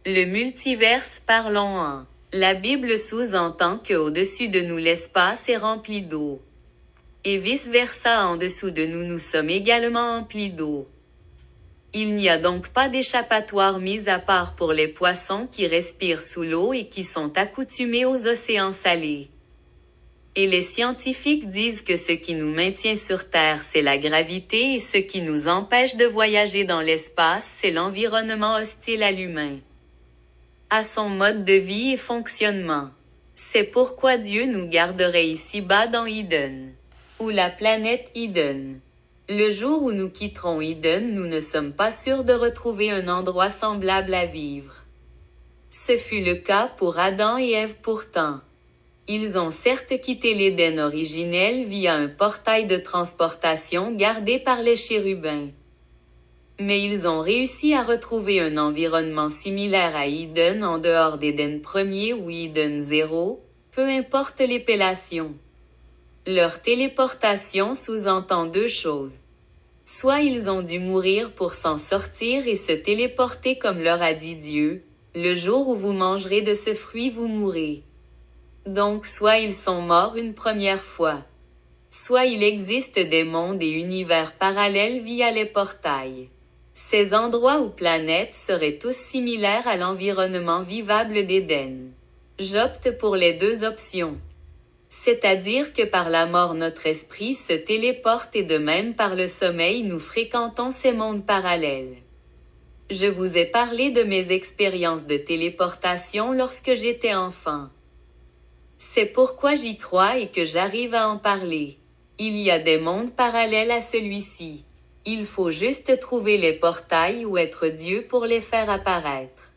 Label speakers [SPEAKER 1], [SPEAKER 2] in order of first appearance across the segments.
[SPEAKER 1] Le multiverse parlons 1. La Bible sous-entend que au-dessus de nous l'espace est rempli d'eau. Et vice-versa en dessous de nous nous sommes également emplis d'eau. Il n'y a donc pas d'échappatoire mis à part pour les poissons qui respirent sous l'eau et qui sont accoutumés aux océans salés. Et les scientifiques disent que ce qui nous maintient sur Terre c'est la gravité et ce qui nous empêche de voyager dans l'espace c'est l'environnement hostile à l'humain, à son mode de vie et fonctionnement. C'est pourquoi Dieu nous garderait ici-bas dans Eden, ou la planète Eden. Le jour où nous quitterons Eden, nous ne sommes pas sûrs de retrouver un endroit semblable à vivre. Ce fut le cas pour Adam et Ève pourtant. Ils ont certes quitté l'Éden originel via un portail de transportation gardé par les chérubins. Mais ils ont réussi à retrouver un environnement similaire à Eden en dehors d'Éden premier ou Eden 0, peu importe l'épellation. Leur téléportation sous-entend deux choses. Soit ils ont dû mourir pour s'en sortir et se téléporter comme leur a dit Dieu, le jour où vous mangerez de ce fruit vous mourrez. Donc soit ils sont morts une première fois. Soit il existe des mondes et univers parallèles via les portails. Ces endroits ou planètes seraient tous similaires à l'environnement vivable d'Éden. J'opte pour les deux options. C'est-à-dire que par la mort notre esprit se téléporte et de même par le sommeil nous fréquentons ces mondes parallèles. Je vous ai parlé de mes expériences de téléportation lorsque j'étais enfant. C'est pourquoi j'y crois et que j'arrive à en parler. Il y a des mondes parallèles à celui-ci. Il faut juste trouver les portails ou être Dieu pour les faire apparaître.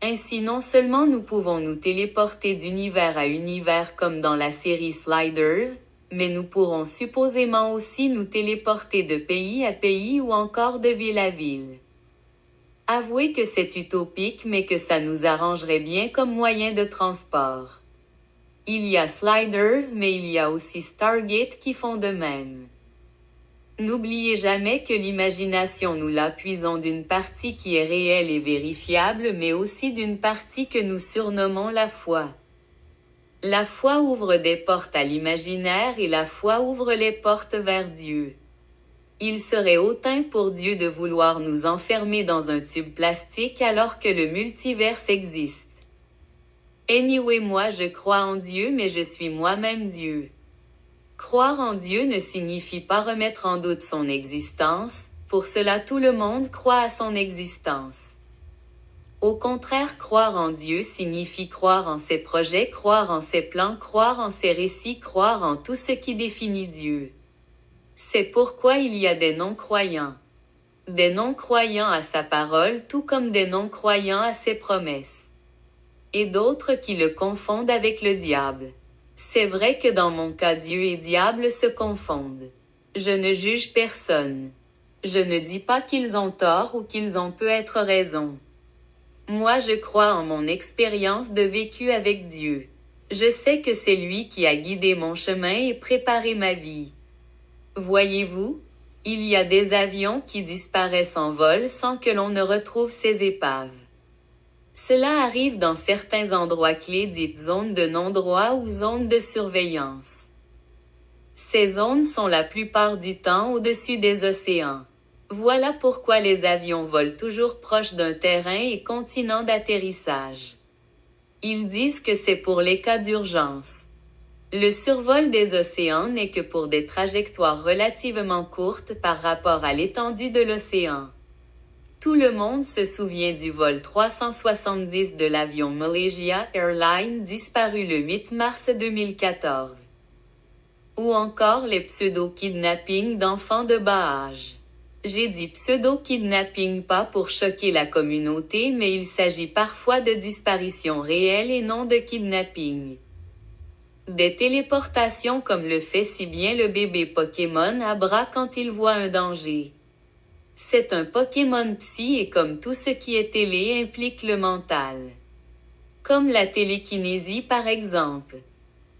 [SPEAKER 1] Ainsi non seulement nous pouvons nous téléporter d'univers à univers comme dans la série Sliders, mais nous pourrons supposément aussi nous téléporter de pays à pays ou encore de ville à ville. Avouez que c'est utopique mais que ça nous arrangerait bien comme moyen de transport. Il y a Sliders mais il y a aussi Stargate qui font de même. N'oubliez jamais que l'imagination nous la puisons d'une partie qui est réelle et vérifiable mais aussi d'une partie que nous surnommons la foi. La foi ouvre des portes à l'imaginaire et la foi ouvre les portes vers Dieu. Il serait hautain pour Dieu de vouloir nous enfermer dans un tube plastique alors que le multiverse existe. Anyway, moi je crois en Dieu mais je suis moi-même Dieu. Croire en Dieu ne signifie pas remettre en doute son existence, pour cela tout le monde croit à son existence. Au contraire, croire en Dieu signifie croire en ses projets, croire en ses plans, croire en ses récits, croire en tout ce qui définit Dieu. C'est pourquoi il y a des non-croyants. Des non-croyants à sa parole tout comme des non-croyants à ses promesses. Et d'autres qui le confondent avec le diable. C'est vrai que dans mon cas Dieu et diable se confondent. Je ne juge personne. Je ne dis pas qu'ils ont tort ou qu'ils ont peut-être raison. Moi je crois en mon expérience de vécu avec Dieu. Je sais que c'est lui qui a guidé mon chemin et préparé ma vie. Voyez-vous, il y a des avions qui disparaissent en vol sans que l'on ne retrouve ces épaves. Cela arrive dans certains endroits clés dites zones de non-droit ou zones de surveillance. Ces zones sont la plupart du temps au-dessus des océans. Voilà pourquoi les avions volent toujours proche d'un terrain et continent d'atterrissage. Ils disent que c'est pour les cas d'urgence. Le survol des océans n'est que pour des trajectoires relativement courtes par rapport à l'étendue de l'océan. Tout le monde se souvient du vol 370 de l'avion Malaysia Airlines disparu le 8 mars 2014. Ou encore les pseudo-kidnappings d'enfants de bas âge. J'ai dit pseudo-kidnapping pas pour choquer la communauté mais il s'agit parfois de disparitions réelles et non de kidnapping. Des téléportations comme le fait si bien le bébé Pokémon Abra quand il voit un danger. C'est un Pokémon psy et comme tout ce qui est télé implique le mental. Comme la télékinésie par exemple.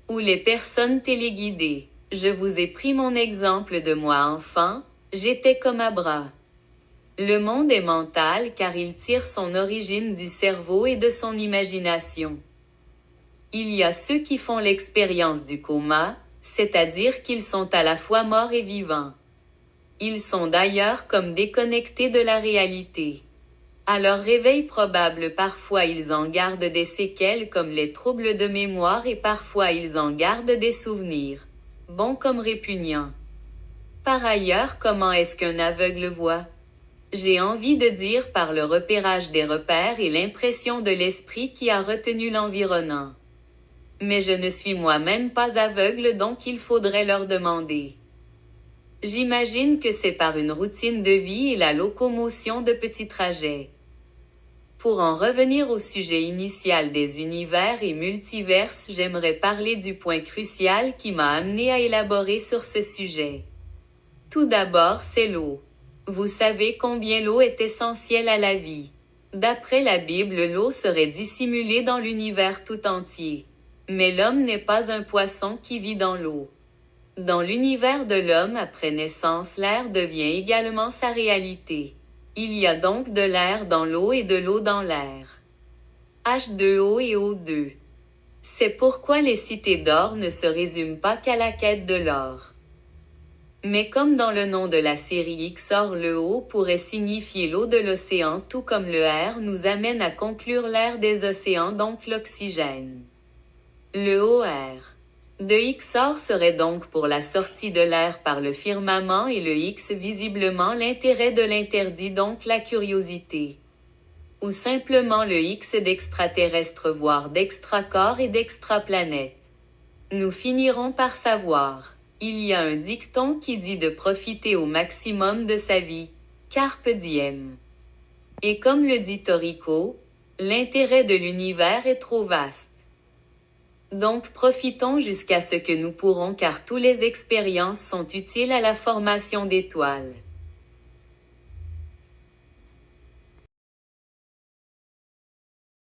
[SPEAKER 1] Ou les personnes téléguidées. Je vous ai pris mon exemple de moi enfant, j'étais comme Abra. Le monde est mental car il tire son origine du cerveau et de son imagination. Il y a ceux qui font l'expérience du coma, c'est-à-dire qu'ils sont à la fois morts et vivants. Ils sont d'ailleurs comme déconnectés de la réalité. À leur réveil probable, parfois ils en gardent des séquelles comme les troubles de mémoire et parfois ils en gardent des souvenirs, bons comme répugnants. Par ailleurs, comment est-ce qu'un aveugle voit? J'ai envie de dire par le repérage des repères et l'impression de l'esprit qui a retenu l'environnant. Mais je ne suis moi-même pas aveugle, donc il faudrait leur demander. J'imagine que c'est par une routine de vie et la locomotion de petits trajets. Pour en revenir au sujet initial des univers et multiverses, j'aimerais parler du point crucial qui m'a amené à élaborer sur ce sujet. Tout d'abord, c'est l'eau. Vous savez combien l'eau est essentielle à la vie. D'après la Bible, l'eau serait dissimulée dans l'univers tout entier. Mais l'homme n'est pas un poisson qui vit dans l'eau. Dans l'univers de l'homme après naissance, l'air devient également sa réalité. Il y a donc de l'air dans l'eau et de l'eau dans l'air. H2O et O2. C'est pourquoi les cités d'or ne se résument pas qu'à la quête de l'or. Mais comme dans le nom de la série XOR, le O pourrait signifier l'eau de l'océan, tout comme le R nous amène à conclure l'air des océans, donc l'oxygène. Le OR de XOR serait donc pour la sortie de l'air par le firmament et le X visiblement l'intérêt de l'interdit, donc la curiosité. Ou simplement le X d'extraterrestre, voire d'extracorps et d'extraplanète. Nous finirons par savoir. Il y a un dicton qui dit de profiter au maximum de sa vie, carpe diem. Et comme le dit Torrico, l'intérêt de l'univers est trop vaste. Donc profitons jusqu'à ce que nous pourrons, car toutes les expériences sont utiles à la formation d'étoiles.